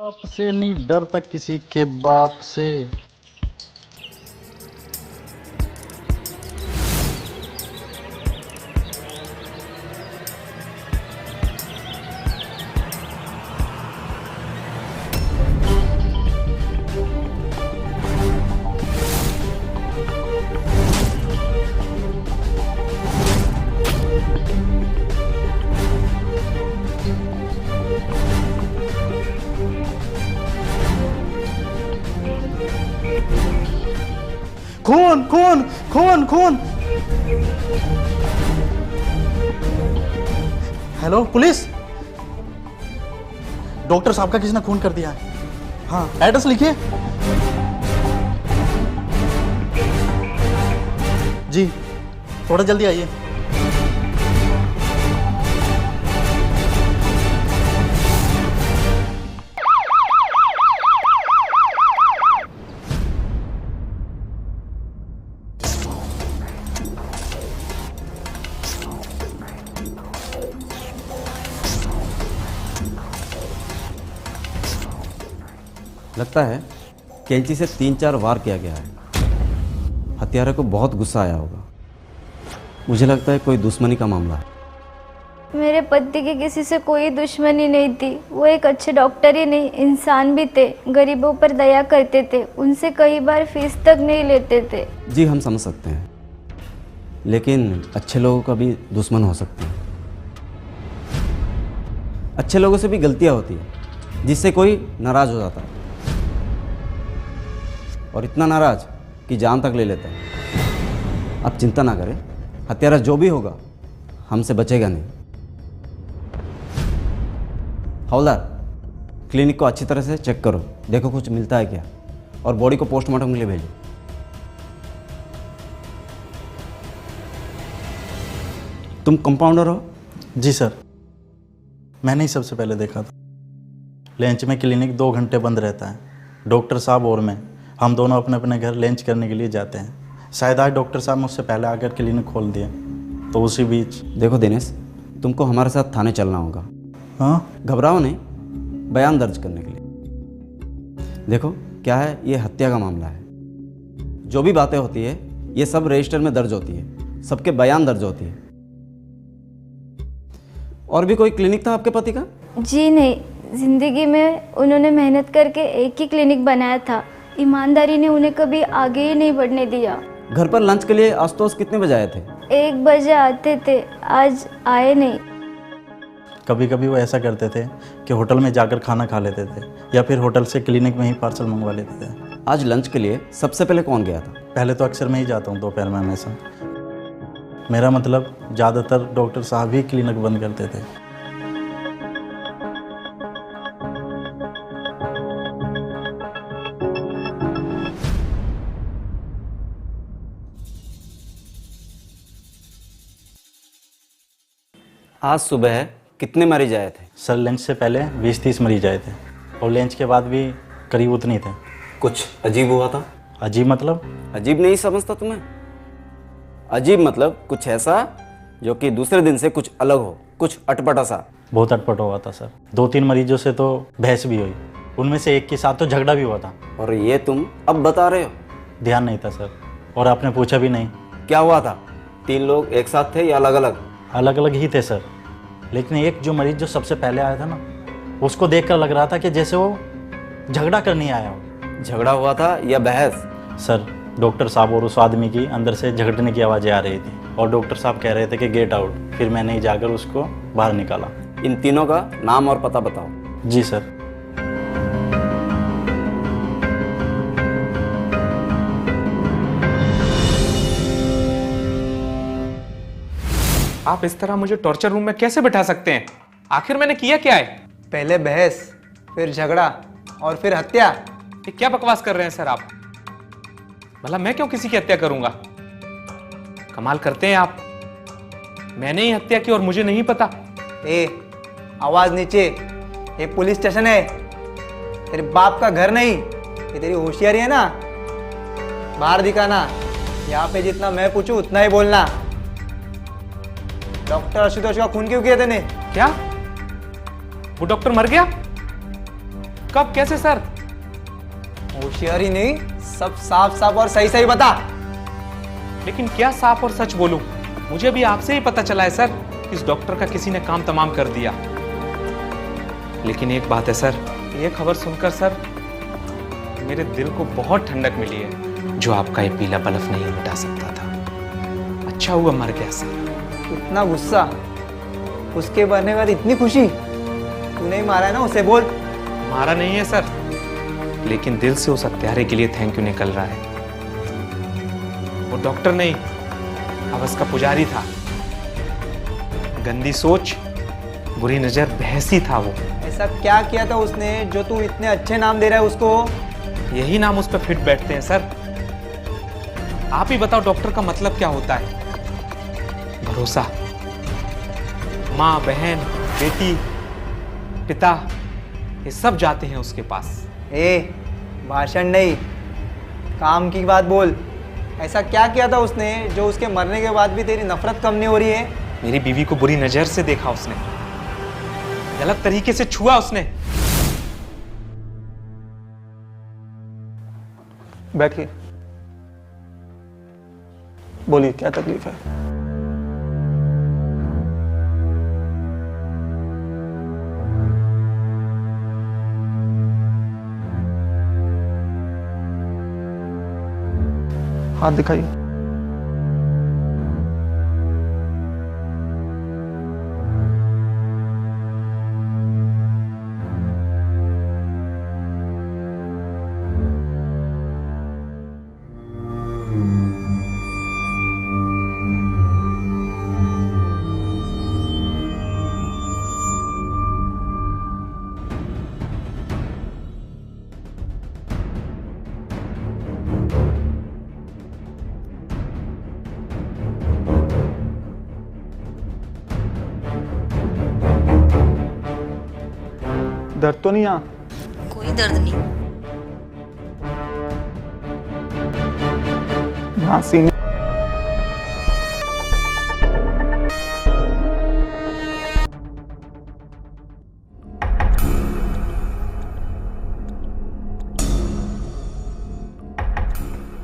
आपसे नहीं डरता किसी के बाप से। खून खून खून खून। हेलो पुलिस, डॉक्टर साहब का किसी ने खून कर दिया है। हाँ, एड्रेस लिखिए। जी थोड़ा जल्दी आइए। लगता है कैंची से 3-4 वार किया गया है। हत्यारे को बहुत गुस्सा आया होगा। मुझे लगता है कोई दुश्मनी का मामला है। मेरे पति की किसी से कोई दुश्मनी नहीं थी। वो एक अच्छे डॉक्टर ही नहीं, इंसान भी थे। गरीबों पर दया करते थे, उनसे कई बार फीस तक नहीं लेते थे। जी हम समझ सकते हैं, लेकिन अच्छे लोगों का भी दुश्मन हो सकते हैं। अच्छे लोगों से भी गलतियां होती है जिससे कोई नाराज हो जाता है, और इतना नाराज कि जान तक ले लेता है। आप चिंता ना करें, हत्यारा जो भी होगा हमसे बचेगा नहीं। हवलदार, क्लिनिक को अच्छी तरह से चेक करो, देखो कुछ मिलता है क्या, और बॉडी को पोस्टमार्टम के लिए भेजो। तुम कंपाउंडर हो? जी सर, मैंने ही सबसे पहले देखा था। लंच में क्लिनिक 2 घंटे बंद रहता है। डॉक्टर साहब और मैं, हम दोनों अपने अपने घर लंच करने के लिए जाते हैं। शायद आज डॉक्टर साहब मुझसे पहले आकर क्लिनिक खोल दिए, तो उसी बीच। देखो दिनेश, तुमको हमारे साथ थाने चलना होगा। हाँ, घबराओ नहीं, बयान दर्ज करने के लिए। देखो क्या है, ये हत्या का मामला है। जो भी बातें होती है ये सब रजिस्टर में दर्ज होती है, सबके बयान दर्ज होती है। और भी कोई क्लिनिक था आपके पति का? जी नहीं, जिंदगी में उन्होंने मेहनत करके एक ही क्लिनिक बनाया था। ईमानदारी ने उन्हें कभी आगे ही नहीं बढ़ने दिया। घर पर लंच के लिए आशुतोष कितने बजे आए थे? 1 बजे आते थे, आज आए नहीं। कभी कभी वो ऐसा करते थे कि होटल में जाकर खाना खा लेते थे, या फिर होटल से क्लिनिक में ही पार्सल मंगवा लेते थे। आज लंच के लिए सबसे पहले कौन गया था? पहले तो अक्सर मैं ही जाता हूँ दोपहर में हमेशा। मेरा मतलब ज़्यादातर डॉक्टर साहब ही क्लिनिक बंद करते थे। आज सुबह कितने मरीज आए थे? सर लंच से पहले 20-30 मरीज आए थे, और लंच के बाद भी करीब उतनी थे। कुछ अजीब हुआ था? अजीब मतलब? अजीब नहीं समझता तुम्हें? अजीब मतलब कुछ ऐसा जो कि दूसरे दिन से कुछ अलग हो, कुछ अटपटा सा। बहुत अटपट हुआ था सर। 2-3 मरीजों से तो बहस भी हुई, उनमें से एक के साथ तो झगड़ा भी हुआ था। और ये तुम अब बता रहे हो? ध्यान नहीं था सर, और आपने पूछा भी नहीं। क्या हुआ था? 3 लोग एक साथ थे या अलग अलग? अलग अलग ही थे सर, लेकिन एक जो मरीज जो सबसे पहले आया था ना, उसको देखकर लग रहा था कि जैसे वो झगड़ा करने आया हो। झगड़ा हुआ था या बहस? सर डॉक्टर साहब और उस आदमी की अंदर से झगड़ने की आवाज़ें आ रही थी, और डॉक्टर साहब कह रहे थे कि गेट आउट। फिर मैंने ही जाकर उसको बाहर निकाला। इन तीनों का नाम और पता बताओ। जी सर। आप इस तरह मुझे टॉर्चर रूम में कैसे बिठा सकते हैं? आखिर मैंने किया क्या है? पहले बहस, फिर झगड़ा, और फिर हत्या। ये क्या बकवास कर रहे हैं सर आप? भला मैं क्यों किसी की हत्या करूंगा? कमाल करते हैं आप। मैंने ही हत्या की और मुझे नहीं पता। ए, आवाज नीचे। ये पुलिस स्टेशन है, तेरे बाप का घर नहीं। ये तेरी होशियारी है ना, बाहर दिखाना। यहाँ पे जितना मैं पूछूं उतना ही बोलना। डॉक्टर आशुतोष का खून क्यों किया तूने? क्या वो डॉक्टर मर गया? कब, कैसे सर? होशियारी नहीं, सब साफ साफ और सही सही बता। लेकिन क्या साफ और सच बोलूं? मुझे भी आपसे ही पता चला है सर कि इस डॉक्टर का किसी ने काम तमाम कर दिया। लेकिन एक बात है सर, ये खबर सुनकर सर मेरे दिल को बहुत ठंडक मिली है, जो आपका ये पीला बलफ नहीं मिटा सकता था। अच्छा हुआ मर गया सर। इतना गुस्सा, उसके मरने के बाद इतनी खुशी। तूने ही मारा है ना उसे, बोल। मारा नहीं है सर, लेकिन दिल से उस हत्यारे के लिए थैंक यू निकल रहा है। वो डॉक्टर नहीं, हवस का पुजारी था। गंदी सोच, बुरी नजर, बहसी था वो। ऐसा क्या किया था उसने जो तू इतने अच्छे नाम दे रहा है उसको? यही नाम उस पर फिट बैठते हैं सर। आप ही बताओ डॉक्टर का मतलब क्या होता है? भरोसा। माँ, बहन, बेटी, पिता, ये सब जाते हैं उसके पास। भाषण नहीं, काम की बात बोल। ऐसा क्या किया था उसने जो उसके मरने के बाद भी तेरी नफरत कम नहीं हो रही है? मेरी बीवी को बुरी नजर से देखा उसने, गलत तरीके से छुआ उसने। बैठिए, बोलिए क्या तकलीफ है? हाथ दिखाइए। दर्द तो नहीं यहाँ? कोई दर्द नहीं। यहाँ सीने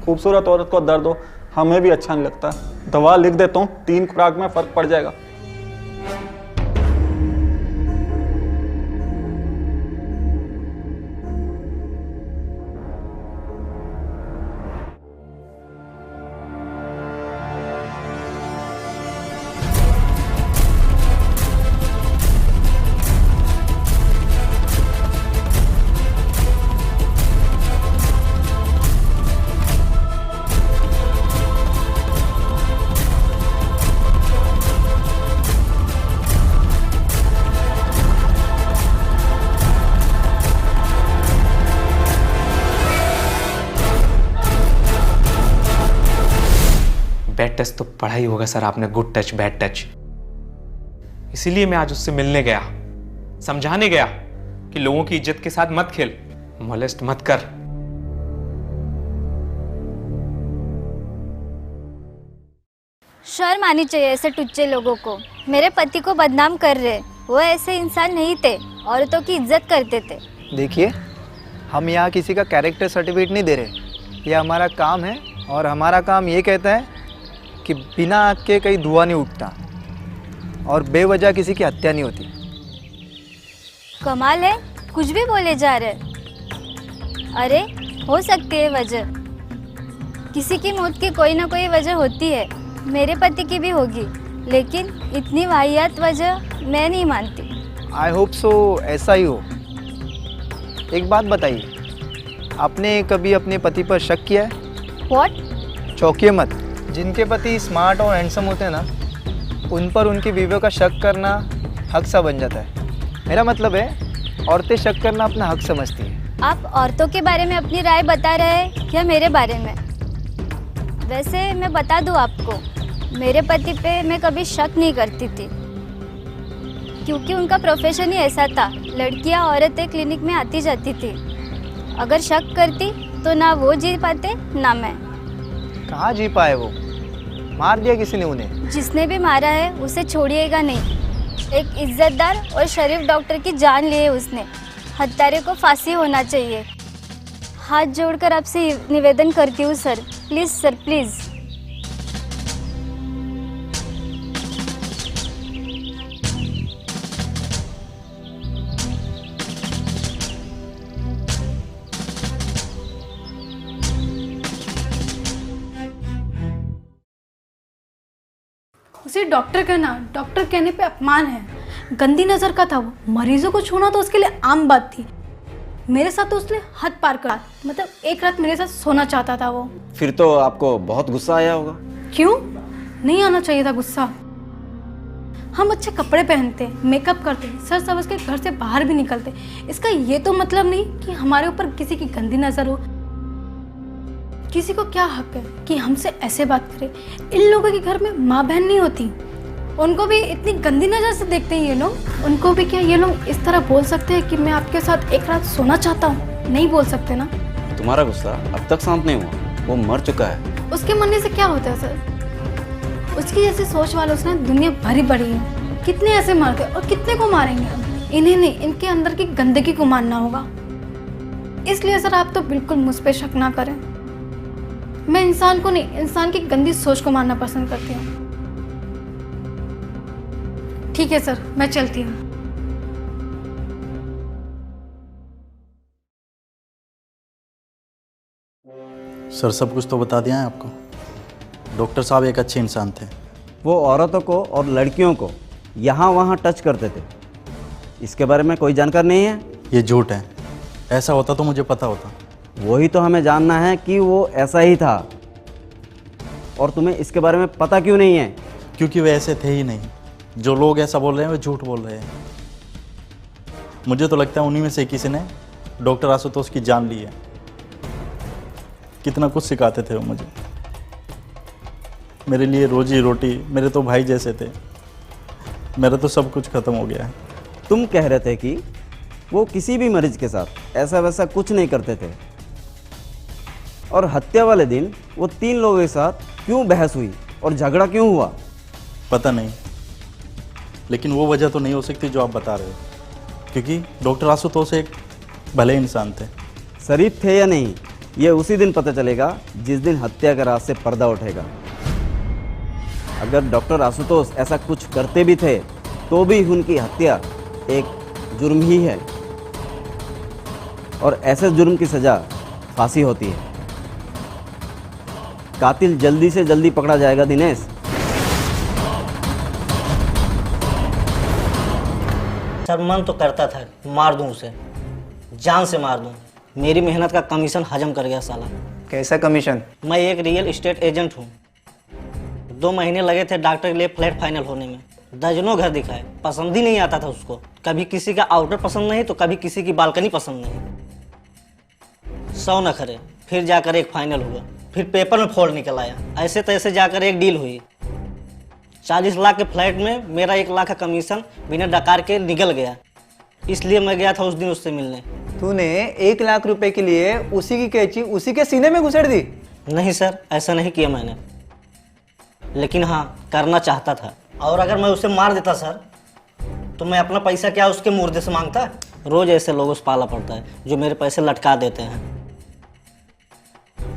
खूबसूरत औरत को दर्द हो हमें भी अच्छा नहीं लगता। दवा लिख देता हूँ, 3 खुराक में फर्क पड़ जाएगा। बैड टच तो पढ़ा ही होगा सर आपने, गुड टच, बैड टच। इसीलिए मैं आज उससे मिलने गया, समझाने गया कि लोगों की इज्जत के साथ मत खेल, मोलेस्ट मत कर। शर्म आनी चाहिए ऐसे टुच्चे लोगों को। मेरे पति को बदनाम कर रहे, वो ऐसे इंसान नहीं थे, औरतों की इज्जत करते थे। देखिए, हम यहाँ किसी का कैरेक्टर सर्टिफिकेट नहीं दे रहे, ये हमारा काम है और हमारा काम ये कहता है कि बिना आग के कहीं धुआं नहीं उठता और बेवजह किसी की हत्या नहीं होती। कमाल है, कुछ भी बोले जा रहे। अरे हो सकती है वजह, किसी की मौत की कोई ना कोई वजह होती है, मेरे पति की भी होगी, लेकिन इतनी वाहियात वजह मैं नहीं मानती। आई होप सो ऐसा ही हो। एक बात बताइए, आपने कभी अपने पति पर शक किया है? व्हाट? चौंकिए मत, जिनके पति स्मार्ट और हैंडसम होते हैं ना, उन पर उनकी बीवियों का शक करना हक सा बन जाता है। मेरा मतलब है, औरतें शक करना अपना हक समझती हैं। आप औरतों के बारे में अपनी राय बता रहे हैं या मेरे बारे में? वैसे मैं बता दूं आपको, मेरे पति पे मैं कभी शक नहीं करती थी, क्योंकि उनका प्रोफेशन ही ऐसा था। लड़कियां, औरतें क्लिनिक में आती जाती थी। अगर शक करती तो ना वो जी पाते ना मैं। कहाँ जी पाए वो? मार दिया किसी ने उन्हें? जिसने भी मारा है उसे छोड़िएगा नहीं। एक इज्जतदार और शरीफ डॉक्टर की जान ली है उसने। हत्यारे को फांसी होना चाहिए। हाथ जोड़कर आपसे निवेदन करती हूँ सर, प्लीज़ सर, प्लीज़। उसे डॉक्टर कहना डॉक्टर कहने पे अपमान है। गंदी नज़र का था वो, मरीजों को छूना तो उसके लिए आम बात थी। मेरे साथ तो उसने हद पार करा, मतलब एक रात मेरे साथ सोना चाहता था वो। फिर तो आपको बहुत गुस्सा आया होगा। क्यों नहीं आना चाहिए था गुस्सा? हम अच्छे कपड़े पहनते, मेकअप करते, सर समझ के घर से बाहर भी निकलते। इसका ये तो मतलब नहीं कि हमारे ऊपर किसी की गंदी नज़र हो। किसी को क्या हक है कि हमसे ऐसे बात करे? इन लोगों के घर में माँ बहन नहीं होती, उनको भी इतनी गंदी नज़र से देखते हैं ये लोग। उनको भी क्या ये लोग इस तरह बोल सकते हैं कि मैं आपके साथ एक रात सोना चाहता हूँ? नहीं बोल सकते ना। तुम्हारा गुस्सा अब तक शांत नहीं हुआ, वो मर चुका है। उसके मरने से क्या होता है सर? उसकी जैसी सोच वाले उसने दुनिया भरी पड़ी है। कितने ऐसे मरते और कितने को मारेंगे हम? इन्हें नहीं, इनके अंदर की गंदगी को मारना होगा। इसलिए सर आप तो बिल्कुल मुझ पे शक ना करें। मैं इंसान को नहीं, इंसान की गंदी सोच को मारना पसंद करती हूँ। ठीक है सर, मैं चलती हूँ। सर सब कुछ तो बता दिया है आपको। डॉक्टर साहब एक अच्छे इंसान थे। वो औरतों को और लड़कियों को यहाँ वहाँ टच करते थे। इसके बारे में कोई जानकारी नहीं है? ये झूठ है, ऐसा होता तो मुझे पता होता। वही तो हमें जानना है कि वो ऐसा ही था, और तुम्हें इसके बारे में पता क्यों नहीं है? क्योंकि वे ऐसे थे ही नहीं। जो लोग ऐसा बोल रहे हैं वे झूठ बोल रहे हैं। मुझे तो लगता है उन्हीं में से किसी ने डॉक्टर आशुतोष की जान ली है। कितना कुछ सिखाते थे वो मुझे, मेरे लिए रोजी रोटी, मेरे तो भाई जैसे थे। मेरा तो सब कुछ खत्म हो गया है। तुम कह रहे थे कि वो किसी भी मरीज के साथ ऐसा वैसा कुछ नहीं करते थे, और हत्या वाले दिन वो 3 लोगों के साथ क्यों बहस हुई और झगड़ा क्यों हुआ? पता नहीं, लेकिन वो वजह तो नहीं हो सकती जो आप बता रहे हो, क्योंकि डॉक्टर आशुतोष एक भले इंसान थे। शरीफ थे या नहीं, ये उसी दिन पता चलेगा जिस दिन हत्या के राज से पर्दा उठेगा। अगर डॉक्टर आशुतोष ऐसा कुछ करते भी थे तो भी उनकी हत्या एक जुर्म ही है, और ऐसे जुर्म की सज़ा फांसी होती है। कातिल जल्दी से जल्दी पकड़ा जाएगा दिनेश। सर मन तो करता था मार दूं उसे, जान से मार दूं। मेरी मेहनत का कमीशन हजम कर गया साला। कैसा कमीशन? मैं एक रियल एस्टेट एजेंट हूँ। 2 महीने लगे थे डॉक्टर के लिए फ्लैट फाइनल होने में। दर्जनों घर दिखाए, पसंद ही नहीं आता था उसको। कभी किसी का आउटर पसंद नहीं तो कभी किसी की बालकनी पसंद नहीं। 100 नखरे, फिर जाकर एक फाइनल हुआ, फिर पेपर में फोड़ निकल आया। ऐसे तैसे जाकर एक डील हुई। 40 लाख के फ्लैट में मेरा 1 लाख का कमीशन बिना डकार के निकल गया। इसलिए मैं गया था उस दिन उससे मिलने। तूने 1 लाख रुपए के लिए उसी की कैंची उसी के सीने में घुसेड़ दी? नहीं सर, ऐसा नहीं किया मैंने, लेकिन हाँ करना चाहता था। और अगर मैं उसे मार देता सर, तो मैं अपना पैसा क्या उसके मुर्दे से मांगता? रोज ऐसे लोगों से पाला पड़ता है जो मेरे पैसे लटका देते हैं,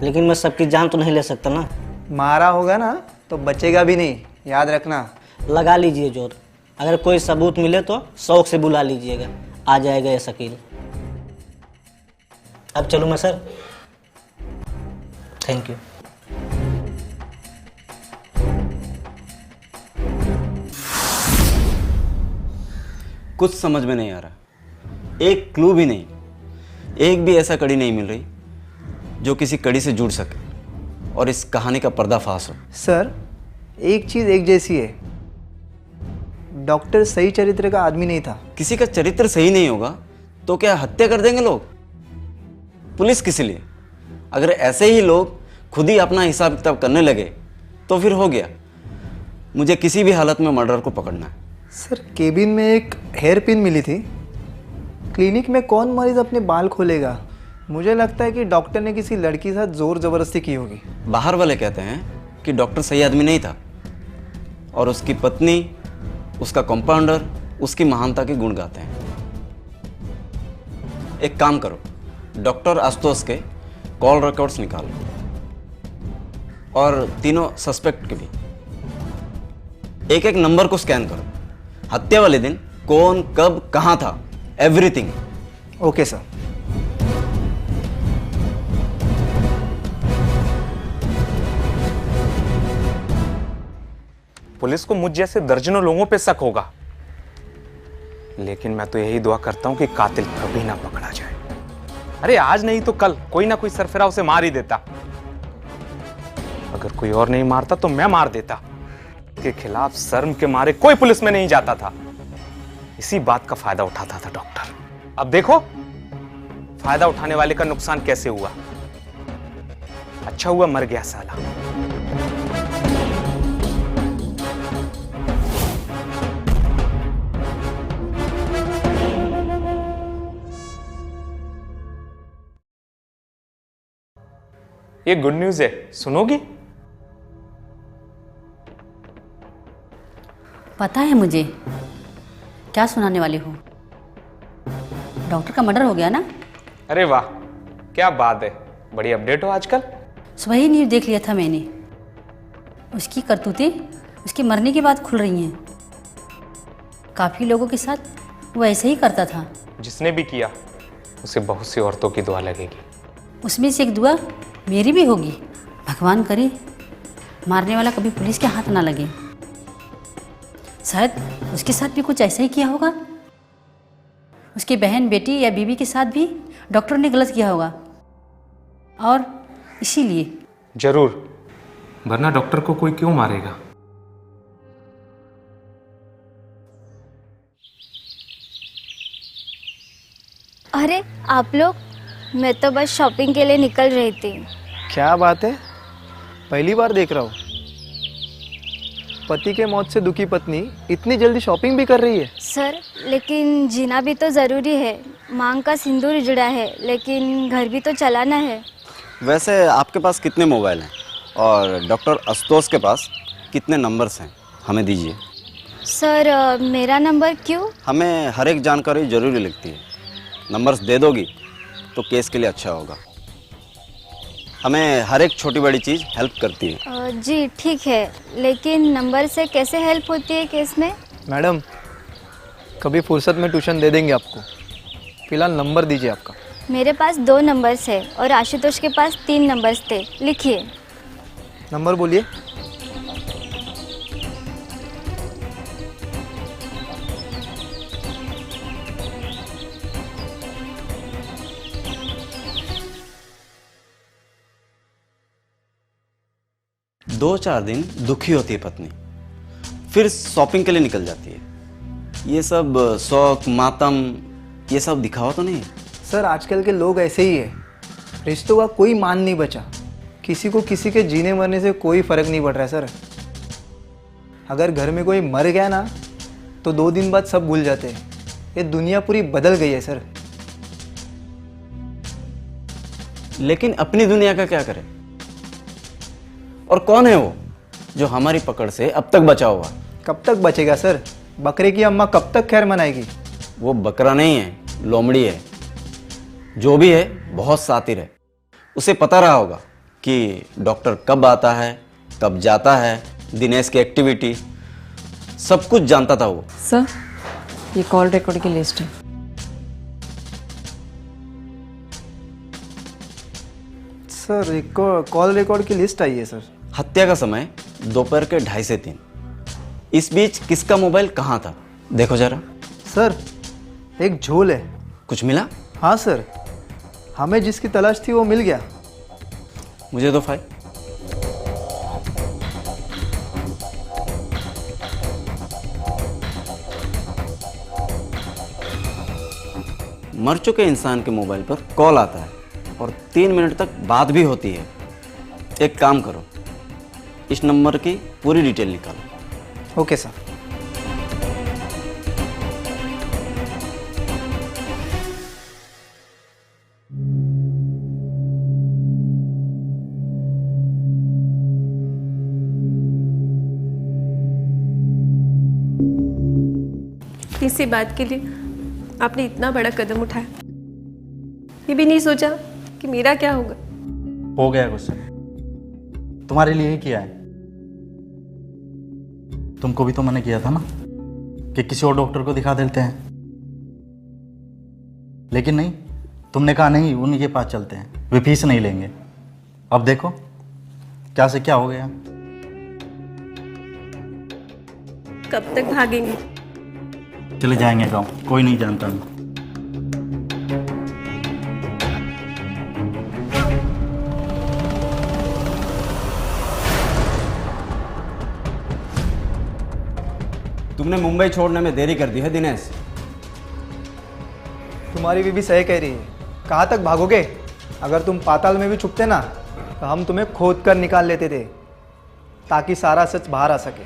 लेकिन मैं सबकी जान तो नहीं ले सकता ना। मारा होगा ना तो बचेगा भी नहीं, याद रखना। लगा लीजिए जोर, अगर कोई सबूत मिले तो शौक से बुला लीजिएगा, आ जाएगा ये शकील। अब चलूँ मैं सर? Thank you. कुछ समझ में नहीं आ रहा, एक क्लू भी नहीं, एक भी ऐसा कड़ी नहीं मिल रही जो किसी कड़ी से जुड़ सके और इस कहानी का पर्दाफाश हो। सर एक चीज़ एक जैसी है, डॉक्टर सही चरित्र का आदमी नहीं था। किसी का चरित्र सही नहीं होगा तो क्या हत्या कर देंगे लोग? पुलिस किस लिए? अगर ऐसे ही लोग खुद ही अपना हिसाब किताब करने लगे तो फिर हो गया। मुझे किसी भी हालत में मर्डर को पकड़ना है। सर केबिन में एक हेयर पिन मिली थी। क्लिनिक में कौन मरीज अपने बाल खोलेगा? मुझे लगता है कि डॉक्टर ने किसी लड़की के साथ जोर ज़बरदस्ती की होगी। बाहर वाले कहते हैं कि डॉक्टर सही आदमी नहीं था, और उसकी पत्नी, उसका कंपाउंडर उसकी महानता के गुण गाते हैं। एक काम करो, डॉक्टर आशुतोष के कॉल रिकॉर्ड्स निकालो और तीनों सस्पेक्ट के भी एक एक नंबर को स्कैन करो। हत्या वाले दिन कौन कब कहां था, एवरीथिंग। Okay sir. पुलिस को मुझ जैसे दर्जनों लोगों पे शक होगा, लेकिन मैं तो यही दुआ करता हूं कि कातिल कभी ना पकड़ा जाए। अरे आज नहीं तो कल कोई ना कोई सरफिरा उसे मार ही देता। अगर कोई और नहीं मारता तो मैं मार देता। के खिलाफ शर्म के मारे कोई पुलिस में नहीं जाता था। इसी बात का फायदा उठाता था डॉक्टर। अब देखो फायदा उठाने वाले का नुकसान कैसे हुआ। अच्छा हुआ मर गया साला। ये गुड न्यूज है, सुनोगी? पता है मुझे क्या सुनाने वाले हो। डॉक्टर का मर्डर हो गया ना? अरे वाह, क्या बात है, बड़ी अपडेट हो आजकल। सुबह ही न्यूज़ देख लिया था मैंने। उसकी करतूतें उसके मरने के बाद खुल रही हैं। काफ़ी लोगों के साथ वो ऐसे ही करता था। जिसने भी किया उसे बहुत सी औरतों की दुआ लगेगी। उसमें से एक दुआ मेरी भी होगी। भगवान करे मारने वाला कभी पुलिस के हाथ ना लगे। शायद उसके साथ भी कुछ ऐसा ही किया होगा। उसकी बहन, बेटी या बीवी के साथ भी डॉक्टर ने गलत किया होगा और इसीलिए। जरूर, वरना डॉक्टर को कोई क्यों मारेगा। अरे आप लोग, मैं तो बस शॉपिंग के लिए निकल रही थी। क्या बात है, पहली बार देख रहा हूँ। पति के मौत से दुखी पत्नी इतनी जल्दी शॉपिंग भी कर रही है। सर, लेकिन जीना भी तो ज़रूरी है। मांग का सिंदूर जुड़ा है, लेकिन घर भी तो चलाना है। वैसे आपके पास कितने मोबाइल हैं और डॉक्टर आशुतोष के पास कितने नंबर्स हैं, हमें दीजिए। सर, मेरा नंबर क्यों? हमें हर एक जानकारी जरूरी लगती है। नंबर्स दे दोगी तो केस के लिए अच्छा होगा। हमें हर एक छोटी बड़ी चीज़ हेल्प करती है। जी ठीक है, लेकिन नंबर से कैसे हेल्प होती है केस में? मैडम, कभी फुर्सत में ट्यूशन दे देंगे आपको। फिलहाल नंबर दीजिए आपका। मेरे पास 2 नंबर्स है और आशुतोष के पास 3 नंबर्स थे। लिखिए। नंबर बोलिए। दो चार दिन दुखी होती है पत्नी, फिर शॉपिंग के लिए निकल जाती है। ये सब शौक मातम, ये सब दिखावा तो नहीं? सर, आजकल के लोग ऐसे ही है। रिश्तों का कोई मान नहीं बचा। किसी को किसी के जीने मरने से कोई फर्क नहीं पड़ रहा है सर। अगर घर में कोई मर गया ना तो 2 दिन बाद सब भूल जाते हैं। ये दुनिया पूरी बदल गई है सर। लेकिन अपनी दुनिया का क्या करें? और कौन है वो जो हमारी पकड़ से अब तक बचा हुआ? कब तक बचेगा सर? बकरे की अम्मा कब तक खैर मनाएगी? वो बकरा नहीं है, लोमड़ी है। जो भी है बहुत शातिर है। उसे पता रहा होगा कि डॉक्टर कब आता है, कब जाता है, दिनेश की एक्टिविटी सब कुछ जानता था वो। सर, ये कॉल रिकॉर्ड की लिस्ट है। सर, एक कॉल रिकॉर्ड की लिस्ट आई है सर। हत्या का समय दोपहर के 2:30 से 3। इस बीच किसका मोबाइल कहाँ था देखो जरा। सर, एक झोल है। कुछ मिला? हाँ सर, हमें जिसकी तलाश थी वो मिल गया। मुझे दो फाइल। मर चुके इंसान के मोबाइल पर कॉल आता है और 3 मिनट तक बात भी होती है। एक काम करो, इस नंबर की पूरी डिटेल निकालो। Okay sir. इसी बात के लिए आपने इतना बड़ा कदम उठाया। ये भी नहीं सोचा कि मेरा क्या होगा? हो गया गुस्सा, तुम्हारे लिए ही किया है। तुमको भी तो मैंने किया था ना कि किसी और डॉक्टर को दिखा देते हैं, लेकिन नहीं, तुमने कहा नहीं उन्हीं के पास चलते हैं, वे फीस नहीं लेंगे। अब देखो क्या से क्या हो गया। कब तक भागेंगे? चले जाएंगे गांव, कोई नहीं जानता मैं। तुमने मुंबई छोड़ने में देरी कर दी है दिनेश। तुम्हारी बीवी सही कह रही है। कहाँ तक भागोगे? अगर तुम पाताल में भी छुपते ना तो हम तुम्हें खोद कर निकाल लेते थे ताकि सारा सच बाहर आ सके।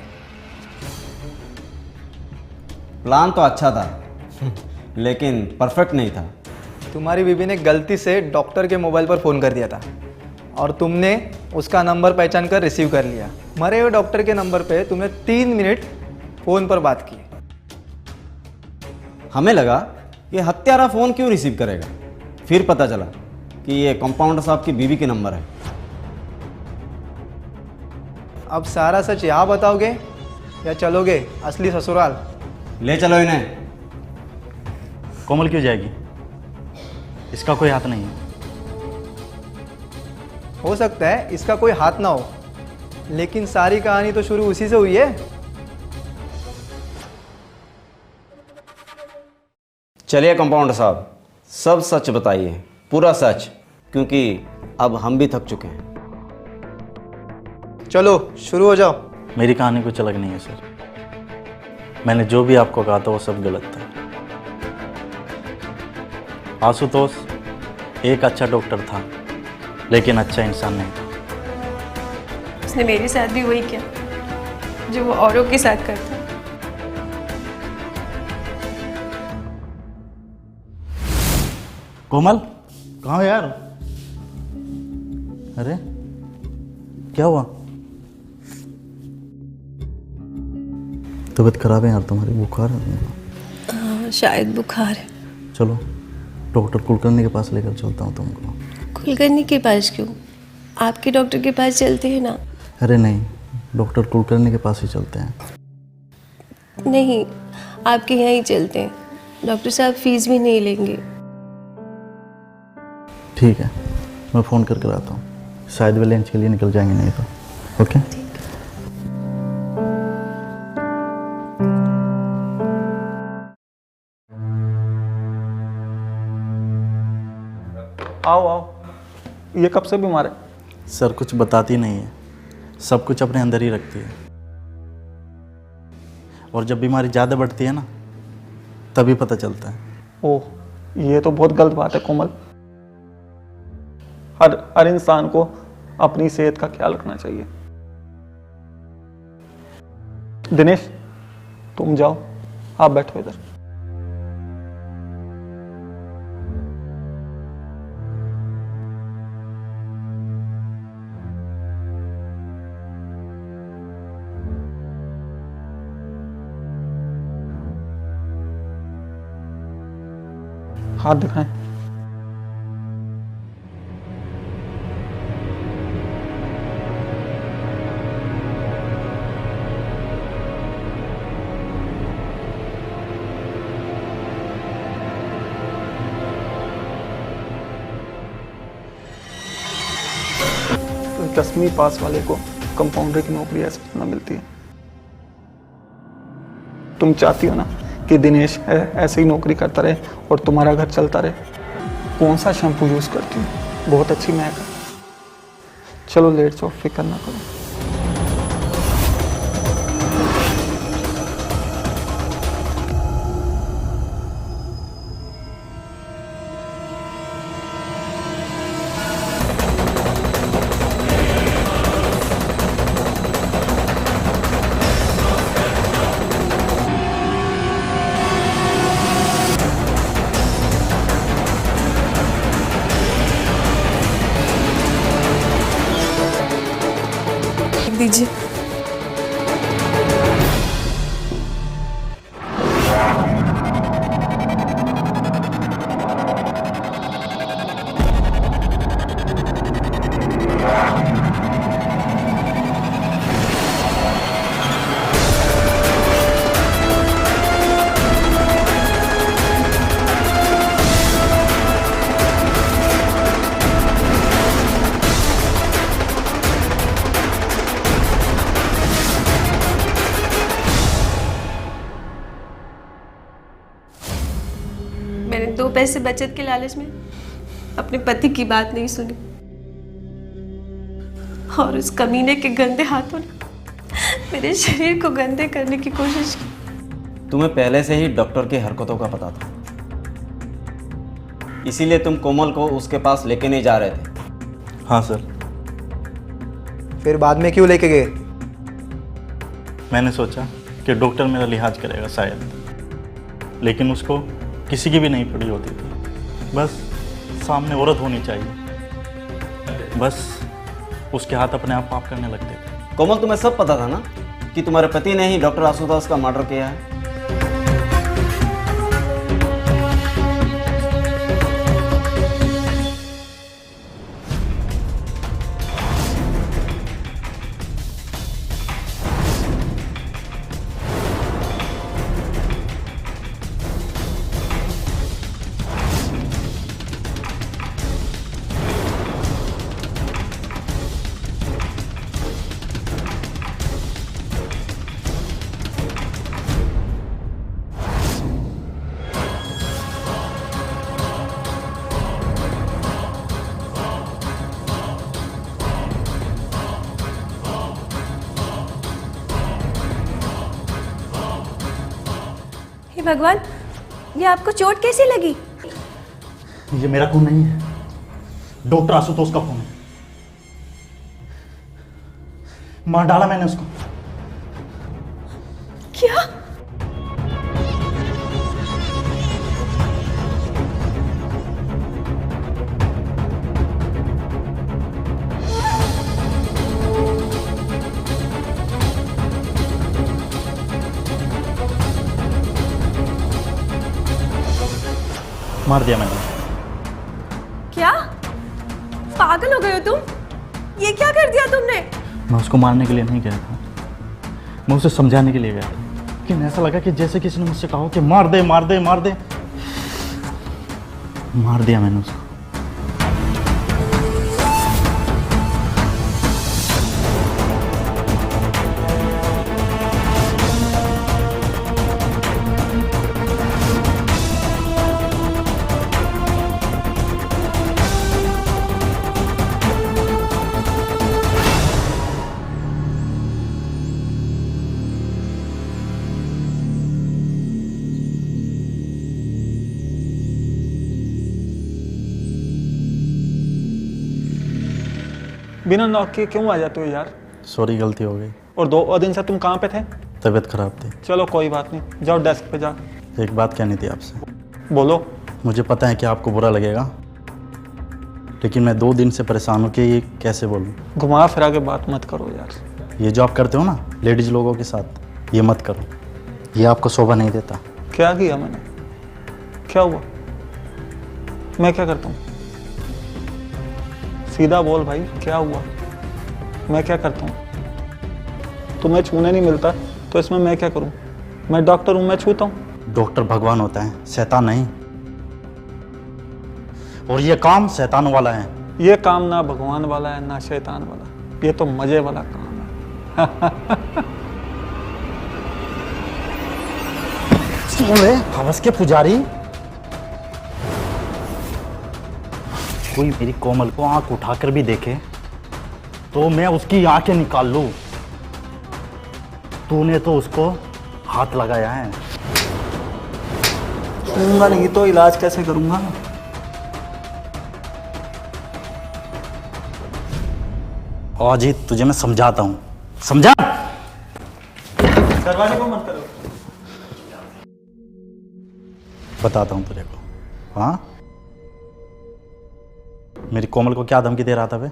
प्लान तो अच्छा था लेकिन परफेक्ट नहीं था। तुम्हारी बीवी ने गलती से डॉक्टर के मोबाइल पर फ़ोन कर दिया था और तुमने उसका नंबर पहचान कर रिसीव कर लिया। मरे हुए डॉक्टर के नंबर पे तुमने 3 मिनट फ़ोन पर बात की। हमें लगा ये हत्यारा फ़ोन क्यों रिसीव करेगा, फिर पता चला कि ये कंपाउंडर साहब की बीवी के नंबर है। अब सारा सच यहाँ बताओगे या चलोगे असली ससुराल? ले चलो इन्हें। कोमल क्यों जाएगी? इसका कोई हाथ नहीं है। हो सकता है इसका कोई हाथ ना हो, लेकिन सारी कहानी तो शुरू उसी से हुई है। चलिए कंपाउंडर साहब, सब सच बताइए, पूरा सच, क्योंकि अब हम भी थक चुके हैं। चलो शुरू हो जाओ। मेरी कहानी कुछ अलग नहीं है सर। मैंने जो भी आपको कहा था वो सब गलत था। आशुतोष एक अच्छा डॉक्टर था लेकिन अच्छा इंसान नहीं था। उसने मेरे साथ भी वही किया जो वो औरों के साथ करता। कोमल कहाँ हो यार? अरे क्या हुआ? तबीयत खराब है यार तुम्हारी, बुखार है? शायद बुखार है। चलो डॉक्टर कुलकर्णी के पास लेकर चलता हूँ तुमको। कुलकर्णी के पास क्यों? आपके डॉक्टर के पास चलते हैं ना। अरे नहीं, डॉक्टर कुलकर्णी के पास ही चलते हैं। नहीं, आपके यहाँ ही चलते हैं। डॉक्टर साहब फीस भी नहीं लेंगे। ठीक है, मैं फ़ोन करके आता हूँ। शायद वे लंच के लिए निकल जाएंगे, नहीं तो ओके। आओ आओ। ये कब से बीमार है? सर कुछ बताती नहीं है, सब कुछ अपने अंदर ही रखती है, और जब बीमारी ज़्यादा बढ़ती है ना तभी पता चलता है। ओह, ये तो बहुत गलत बात है कोमल। हर इंसान को अपनी सेहत का ख्याल रखना चाहिए। दिनेश तुम जाओ, आप बैठो इधर। हाथ दिखाएं। तो 10वीं पास वाले को कंपाउंडर की नौकरी ऐसे ना मिलती है। तुम चाहती हो ना कि दिनेश ऐसे ही नौकरी करता रहे और तुम्हारा घर चलता रहे। कौन सा शैम्पू यूज़ करती हो? बहुत अच्छी महक है। चलो लेट जाओ, फिक्र ना करो। दीजिए। पैसे बचत के लालच में अपने पति की बात नहीं सुनी और उस कमीने के गंदे हाथों ने मेरे शरीर को गंदे करने की कोशिश की। तुम्हें पहले से ही डॉक्टर की हरकतों का पता था, इसीलिए तुम कोमल को उसके पास लेके नहीं जा रहे थे। हाँ सर, फिर बाद में क्यों लेके गए? मैंने सोचा कि डॉक्टर मेरा लिहाज करेगा शायद, लेकिन उसको किसी की भी नहीं पड़ी होती थी। बस सामने औरत होनी चाहिए, बस उसके हाथ अपने आप पाप करने लगते थे। कोमल, तुम्हें सब पता था ना कि तुम्हारे पति ने ही डॉक्टर आशुतोष का मर्डर किया है। हे भगवान, ये आपको चोट कैसी लगी? ये मेरा खून नहीं है, डॉक्टर आशुतोष का खून है। मार डाला मैंने उसको। क्या? मार दिया मैंने। क्या? पागल हो गए हो तुम? ये क्या कर दिया तुमने? मैं उसको मारने के लिए नहीं गया था, मैं उसे समझाने के लिए गया था। लेकिन ऐसा लगा कि जैसे किसी ने मुझसे कहा हो कि मार दे मार दे मार दे, मार दिया मैंने उसको। बिना नॉक के क्यों आ जाते हो यार? सॉरी, गलती हो गई। और 2 दिन से तुम कहाँ पे थे? तबीयत खराब थी। चलो कोई बात नहीं, जाओ डेस्क पे जा। एक बात कहनी थी आपसे। बोलो। मुझे पता है कि आपको बुरा लगेगा, लेकिन मैं 2 दिन से परेशान हूँ कि ये कैसे बोलूँ। घुमा फिरा के बात मत करो यार। ये जो आप करते हो ना लेडीज लोगों के साथ, ये मत करो, ये आपको शोभा नहीं देता। क्या किया मैंने? क्या हुआ? मैं क्या करता हूँ? सीधा बोल भाई, क्या हुआ? मैं क्या करता हूँ? तुम्हें छूने नहीं मिलता तो इसमें मैं क्या करूँ? मैं डॉक्टर हूँ, मैं छूता हूँ? डॉक्टर भगवान होता है, शैतान नहीं। और ये काम शैतान वाला है। ये काम ना भगवान वाला है ना शैतान वाला, ये तो मजे वाला काम है। हवस के पुजारी, कोई मेरी कोमल को आंख उठाकर भी देखे तो मैं उसकी आंखें निकाल लूं। तूने तो उसको हाथ लगाया है। छूंगा नहीं तो इलाज कैसे करूंगा? आज ही तुझे मैं समझाता हूं, समझा? दरवाजे को मत करो। बताता हूं तुझे को। हाँ, मेरी कोमल को क्या धमकी दे रहा था बे?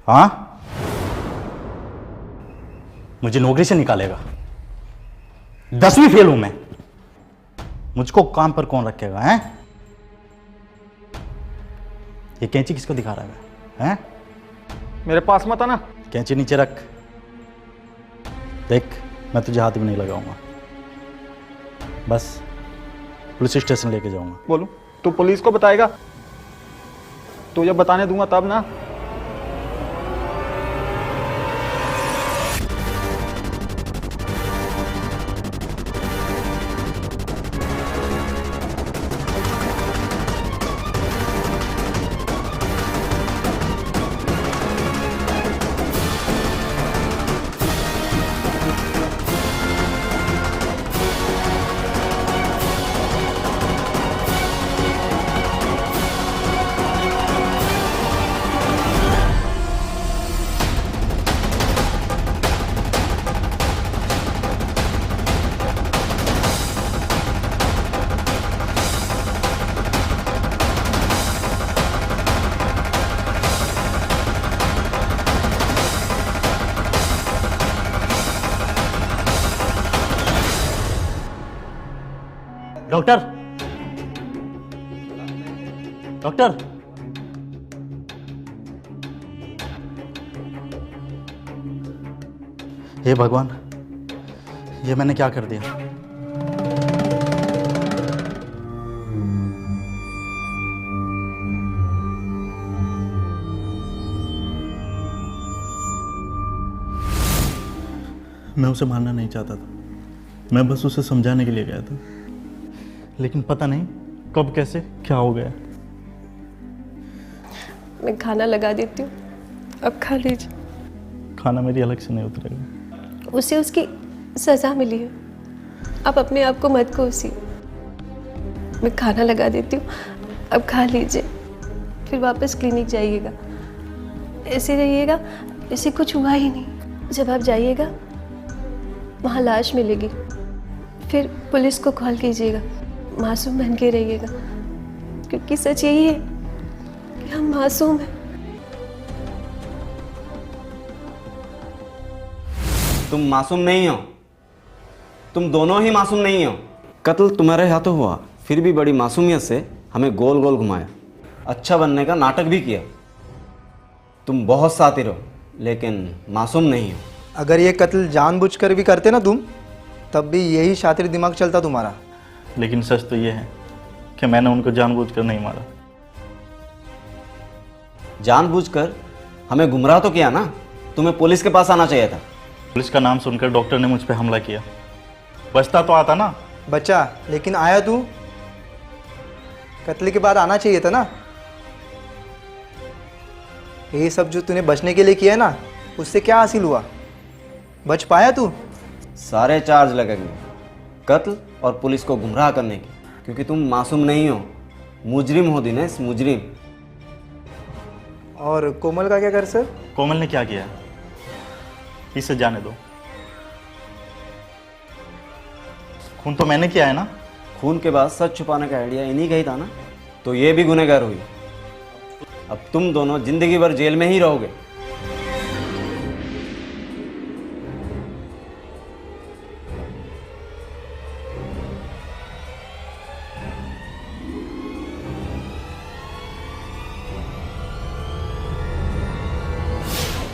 हाँ, मुझे नौकरी से निकालेगा, 10वीं फेल हूं मैं, मुझको काम पर कौन रखेगा? हैं? ये कैंची किसको दिखा रहा है? हैं? मेरे पास मत आना। कैंची नीचे रख। देख, मैं तुझे हाथ भी नहीं लगाऊंगा, बस पुलिस स्टेशन लेके जाऊंगा। बोलूं? तू पुलिस को बताएगा? तुझे बताने दूंगा तब ना। डॉक्टर, डॉक्टर, हे भगवान, ये मैंने क्या कर दिया? मैं उसे मारना नहीं चाहता था, मैं बस उसे समझाने के लिए गया था, लेकिन पता नहीं कब कैसे क्या हो गया। मैं खाना लगा देती हूँ, अब खा लीजिए। खाना मेरी अलग से नहीं उतरेगा। उसे उसकी सज़ा मिली है, आप अपने आप को मत कोसिए। मैं खाना लगा देती हूँ, अब खा लीजिए, फिर वापस क्लिनिक जाइएगा। ऐसे रहिएगा जैसे कुछ हुआ ही नहीं। जब आप जाइएगा वहाँ लाश मिलेगी, फिर पुलिस को कॉल कीजिएगा, मासूम बन के रहिएगा, क्योंकि सच यही है कि हम मासूम हैं। तुम मासूम नहीं हो, तुम दोनों ही मासूम नहीं हो। कत्ल तुम्हारे हाथों हुआ, फिर भी बड़ी मासूमियत से हमें गोल गोल घुमाया, अच्छा बनने का नाटक भी किया। तुम बहुत शातिर हो, लेकिन मासूम नहीं हो। अगर ये कत्ल जानबूझकर भी करते ना तुम, तब भी यही शातिर दिमाग चलता तुम्हारा। लेकिन सच तो ये है कि मैंने उनको जानबूझकर नहीं मारा। जानबूझकर हमें गुमराह तो किया ना, तुम्हें पुलिस के पास आना चाहिए था। पुलिस का नाम सुनकर डॉक्टर ने मुझ पर हमला किया, बचता तो आता ना। बच्चा, लेकिन आया तू। कत्ल के बाद आना चाहिए था ना। यही सब जो तूने बचने के लिए किया है ना, उससे क्या हासिल हुआ? बच पाया तू? सारे चार्ज लगेंगे, कत्ल और पुलिस को गुमराह करने के, क्योंकि तुम मासूम नहीं हो, मुजरिम हो दिनेश, मुजरिम। और कोमल का क्या कर सर? कोमल ने क्या किया? इसे जाने दो। खून तो मैंने किया है ना। खून के बाद सच छुपाने का आइडिया इन्हीं का ही था ना, तो ये भी गुनहगार हुई। अब तुम दोनों जिंदगी भर जेल में ही रहोगे।